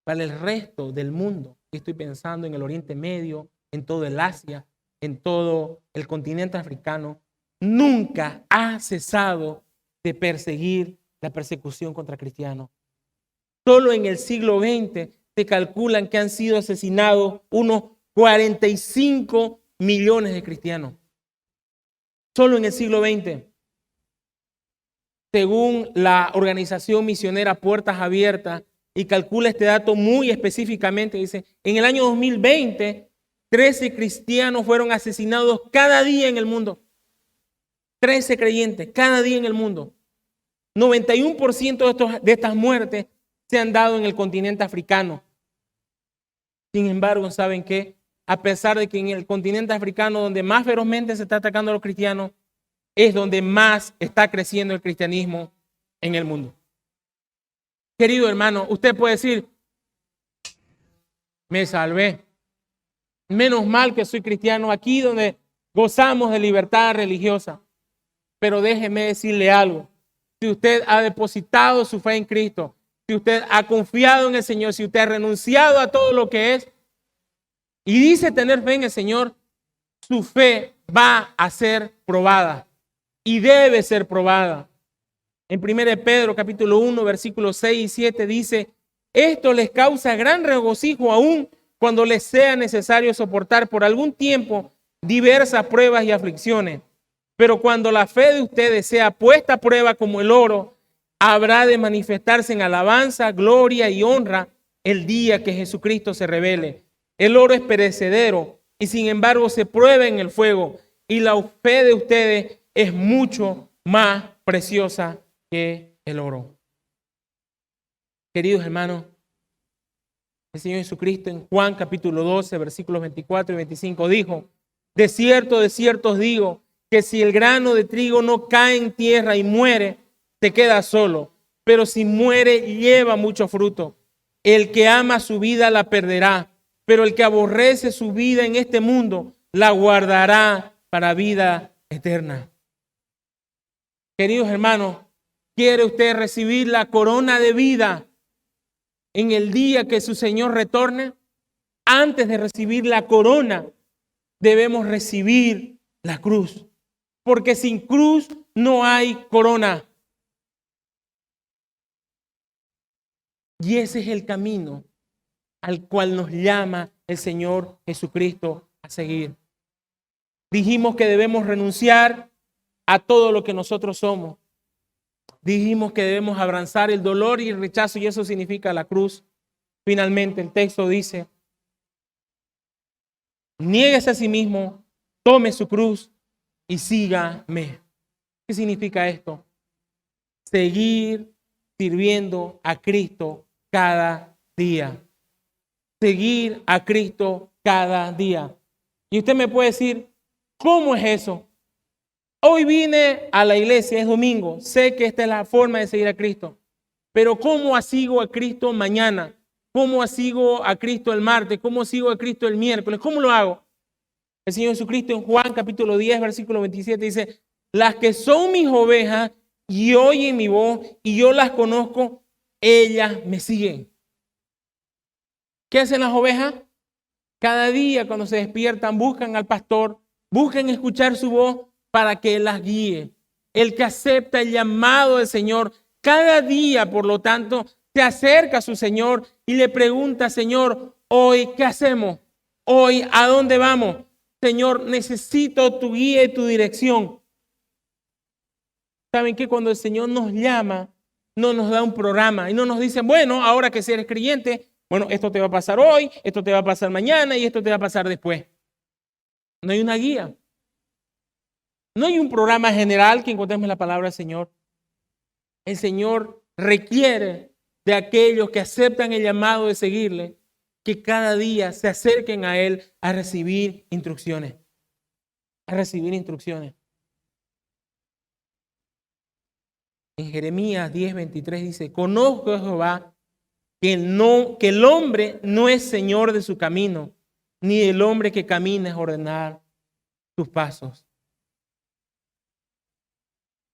Speaker 1: Para el resto del mundo, estoy pensando en el Oriente Medio, en todo el Asia, en todo el continente africano, nunca ha cesado de perseguir la persecución contra cristianos. Solo en el siglo XX se calculan que han sido asesinados unos 45 millones de cristianos. Solo en el siglo XX. Según la organización misionera Puertas Abiertas, y calcula este dato muy específicamente, dice, en el año 2020, 13 cristianos fueron asesinados cada día en el mundo. 13 creyentes cada día en el mundo. 91% de estas muertes se han dado en el continente africano. Sin embargo, ¿saben qué? A pesar de que en el continente africano, donde más ferozmente se está atacando a los cristianos, es donde más está creciendo el cristianismo en el mundo. Querido hermano, usted puede decir, me salvé. Menos mal que soy cristiano aquí donde gozamos de libertad religiosa. Pero déjeme decirle algo. Si usted ha depositado su fe en Cristo, si usted ha confiado en el Señor, si usted ha renunciado a todo lo que es y dice tener fe en el Señor, su fe va a ser probada y debe ser probada. En 1 Pedro capítulo 1, versículos 6 y 7 dice, esto les causa gran regocijo aún cuando les sea necesario soportar por algún tiempo diversas pruebas y aflicciones. Pero cuando la fe de ustedes sea puesta a prueba como el oro, habrá de manifestarse en alabanza, gloria y honra el día que Jesucristo se revele. El oro es perecedero y sin embargo se prueba en el fuego, y la fe de ustedes es mucho más preciosa que el oro. Queridos hermanos, el Señor Jesucristo en Juan capítulo 12, versículos 24 y 25 dijo, de cierto os digo, que si el grano de trigo no cae en tierra y muere, se queda solo, pero si muere, lleva mucho fruto. El que ama su vida la perderá, pero el que aborrece su vida en este mundo, la guardará para vida eterna. Queridos hermanos, ¿quiere usted recibir la corona de vida en el día que su Señor retorne? Antes de recibir la corona, debemos recibir la cruz. Porque sin cruz no hay corona. Y ese es el camino al cual nos llama el Señor Jesucristo a seguir. Dijimos que debemos renunciar a todo lo que nosotros somos. Dijimos que debemos abrazar el dolor y el rechazo, y eso significa la cruz. Finalmente el texto dice, niéguese a sí mismo, tome su cruz y sígame. ¿Qué significa esto? Seguir sirviendo a Cristo cada día. Seguir a Cristo cada día. Y usted me puede decir, ¿cómo es eso? Hoy vine a la iglesia, es domingo, sé que esta es la forma de seguir a Cristo, pero ¿cómo sigo a Cristo mañana? ¿Cómo sigo a Cristo el martes? ¿Cómo sigo a Cristo el miércoles? ¿Cómo lo hago? El Señor Jesucristo en Juan capítulo 10, versículo 27 dice, las que son mis ovejas y oyen mi voz y yo las conozco, ellas me siguen. ¿Qué hacen las ovejas? Cada día cuando se despiertan buscan al pastor, buscan escuchar su voz para que las guíe. El que acepta el llamado del Señor, cada día, por lo tanto, se acerca a su Señor y le pregunta, Señor, hoy, ¿qué hacemos? Hoy, ¿a dónde vamos? Señor, necesito tu guía y tu dirección. ¿Saben qué? Cuando el Señor nos llama, no nos da un programa y no nos dice, bueno, ahora que si eres creyente, bueno, esto te va a pasar hoy, esto te va a pasar mañana y esto te va a pasar después. No hay una guía. No hay un programa general que encontremos la palabra del Señor. El Señor requiere de aquellos que aceptan el llamado de seguirle, que cada día se acerquen a Él a recibir instrucciones. A recibir instrucciones. En Jeremías 10:23 dice, conozco a Jehová que el hombre no es señor de su camino, ni el hombre que camina es ordenar sus pasos.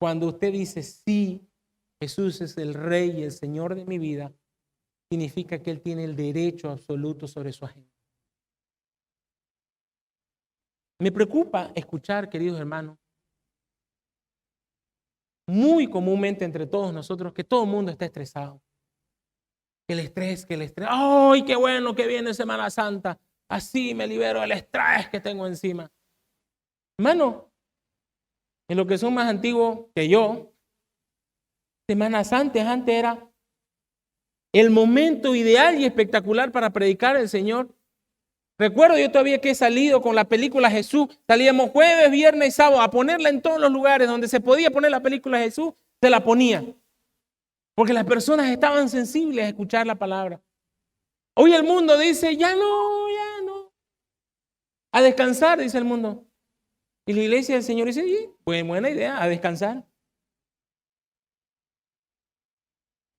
Speaker 1: Cuando usted dice, sí, Jesús es el Rey y el Señor de mi vida, significa que Él tiene el derecho absoluto sobre su agenda. Me preocupa escuchar, queridos hermanos, muy comúnmente entre todos nosotros, que todo el mundo está estresado. Que el estrés. ¡Ay, qué bueno que viene Semana Santa! Así me libero del estrés que tengo encima. Hermano, en los que son más antiguos que yo, Semana Santa antes era el momento ideal y espectacular para predicar al Señor. Recuerdo yo todavía que he salido con la película Jesús, salíamos jueves, viernes y sábado a ponerla en todos los lugares donde se podía poner la película Jesús, se la ponía. Porque las personas estaban sensibles a escuchar la palabra. Hoy el mundo dice, ya no. A descansar, dice el mundo. Y la iglesia del Señor dice, sí, pues buena idea, a descansar.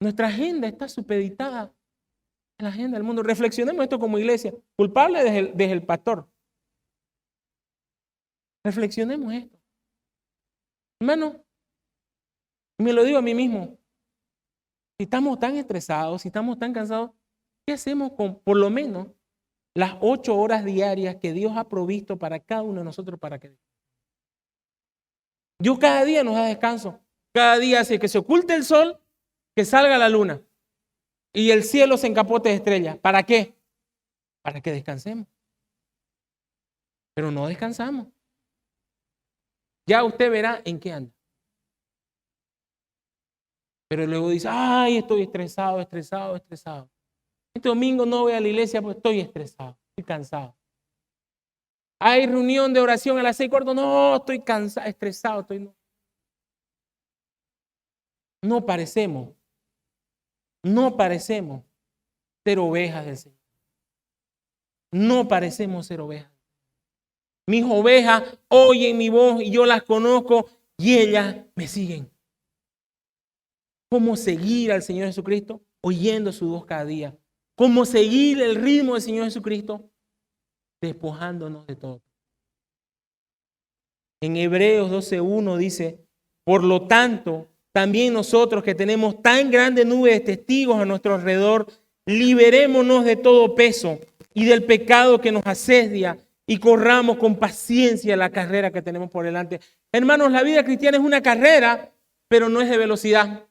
Speaker 1: Nuestra agenda está supeditada a la agenda del mundo. Reflexionemos esto como iglesia. Culpable desde el pastor. Reflexionemos esto. Hermano, me lo digo a mí mismo. Si estamos tan estresados, si estamos tan cansados, ¿qué hacemos con por lo menos las 8 horas diarias que Dios ha provisto para cada uno de nosotros para que Dios cada día nos da descanso? Cada día hace que se oculte el sol, que salga la luna y el cielo se encapote de estrellas. ¿Para qué? Para que descansemos. Pero no descansamos. Ya usted verá en qué anda. Pero luego dice, ay, estoy estresado. Este domingo no voy a la iglesia porque estoy estresado, estoy cansado. Hay reunión de oración a las 6:15, no, estoy cansado, estresado, No parecemos ser ovejas del Señor. No parecemos ser ovejas. Mis ovejas oyen mi voz y yo las conozco y ellas me siguen. ¿Cómo seguir al Señor Jesucristo? Oyendo su voz cada día. ¿Cómo seguir el ritmo del Señor Jesucristo? Despojándonos de todo. En Hebreos 12:1 dice, por lo tanto, también nosotros que tenemos tan grande nube de testigos a nuestro alrededor, liberémonos de todo peso y del pecado que nos asedia y corramos con paciencia la carrera que tenemos por delante. Hermanos, la vida cristiana es una carrera, pero no es de velocidad.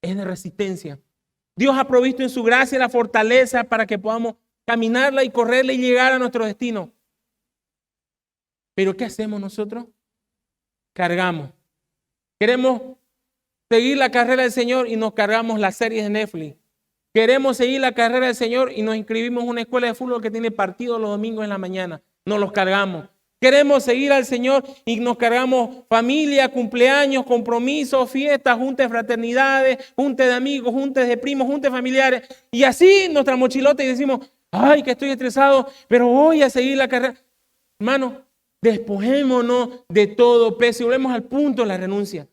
Speaker 1: Es de resistencia. Dios ha provisto en su gracia la fortaleza para que podamos caminarla y correrla y llegar a nuestro destino. Pero ¿qué hacemos nosotros? Cargamos. Queremos seguir la carrera del Señor y nos cargamos las series de Netflix. Queremos seguir la carrera del Señor y nos inscribimos en una escuela de fútbol que tiene partidos los domingos en la mañana. Nos los cargamos. Queremos seguir al Señor y nos cargamos familia, cumpleaños, compromisos, fiestas, juntas de fraternidades, juntas de amigos, juntas de primos, juntas familiares. Y así nuestra mochilota y decimos, ay, que estoy estresado, pero voy a seguir la carrera. Hermano, despojémonos de todo peso y volvemos al punto de la renuncia.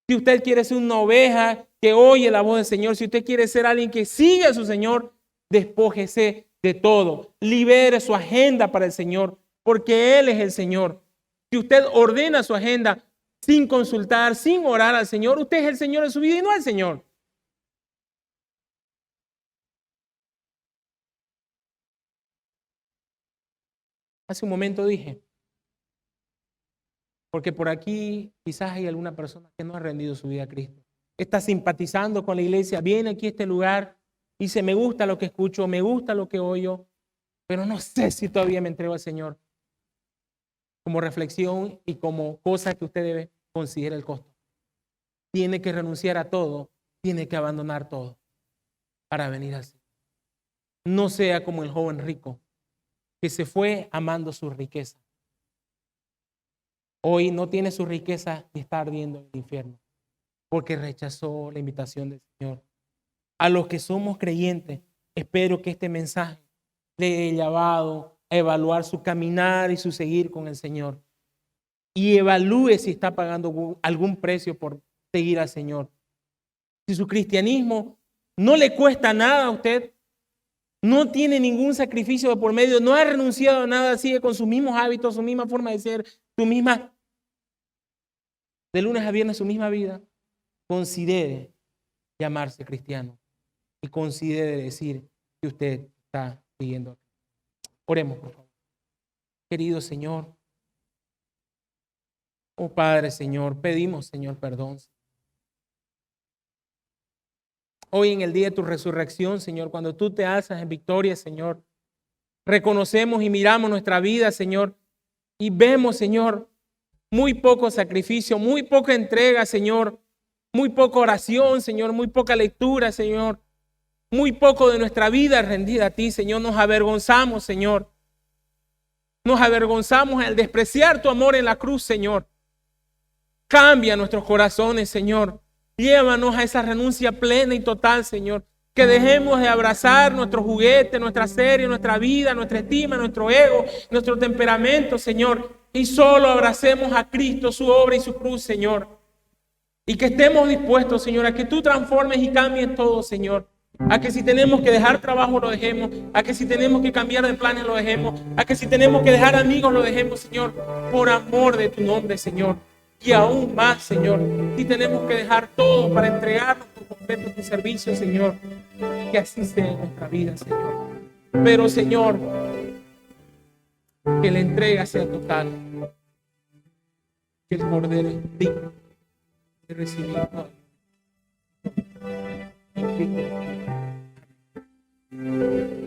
Speaker 1: Si usted quiere ser una oveja que oye la voz del Señor, si usted quiere ser alguien que sigue a su Señor, despójese de todo. Libere su agenda para el Señor, porque Él es el Señor. Si usted ordena su agenda sin consultar, sin orar al Señor, usted es el Señor de su vida y no el Señor. Hace un momento dije, porque por aquí quizás hay alguna persona que no ha rendido su vida a Cristo. Está simpatizando con la iglesia, viene aquí a este lugar y dice, me gusta lo que escucho, me gusta lo que oyo, pero no sé si todavía me entrego al Señor. Como reflexión y como cosa que usted debe considerar el costo. Tiene que renunciar a todo, tiene que abandonar todo para venir al Señor. No sea como el joven rico que se fue amando su riqueza. Hoy no tiene su riqueza y está ardiendo en el infierno porque rechazó la invitación del Señor. A los que somos creyentes, espero que este mensaje le haya llevado a evaluar su caminar y su seguir con el Señor. Y evalúe si está pagando algún precio por seguir al Señor. Si su cristianismo no le cuesta nada a usted, no tiene ningún sacrificio de por medio, no ha renunciado a nada, sigue con sus mismos hábitos, su misma forma de ser, su misma, de lunes a viernes, su misma vida, considere llamarse cristiano y considere decir que usted está siguiendo. Oremos, por favor. Querido Señor, oh Padre, Señor, pedimos, Señor, perdón. Hoy en el día de tu resurrección, Señor, cuando tú te alzas en victoria, Señor, reconocemos y miramos nuestra vida, Señor, y vemos, Señor, muy poco sacrificio, muy poca entrega, Señor, muy poca oración, Señor, muy poca lectura, Señor, muy poco de nuestra vida rendida a ti, Señor. Nos avergonzamos, Señor. Nos avergonzamos al despreciar tu amor en la cruz, Señor. Cambia nuestros corazones, Señor. Llévanos a esa renuncia plena y total, Señor. Que dejemos de abrazar nuestro juguete, nuestra serie, nuestra vida, nuestra estima, nuestro ego, nuestro temperamento, Señor. Y solo abracemos a Cristo, su obra y su cruz, Señor. Y que estemos dispuestos, Señor, a que tú transformes y cambies todo, Señor. A que si tenemos que dejar trabajo, lo dejemos. A que si tenemos que cambiar de planes, lo dejemos. A que si tenemos que dejar amigos, lo dejemos, Señor. Por amor de tu nombre, Señor. Y aún más, Señor, si tenemos que dejar todo para entregarnos por completo tu servicio, Señor, que así sea en nuestra vida, Señor. Pero, Señor, que la entrega sea total, que el Cordero es digno de recibir todo.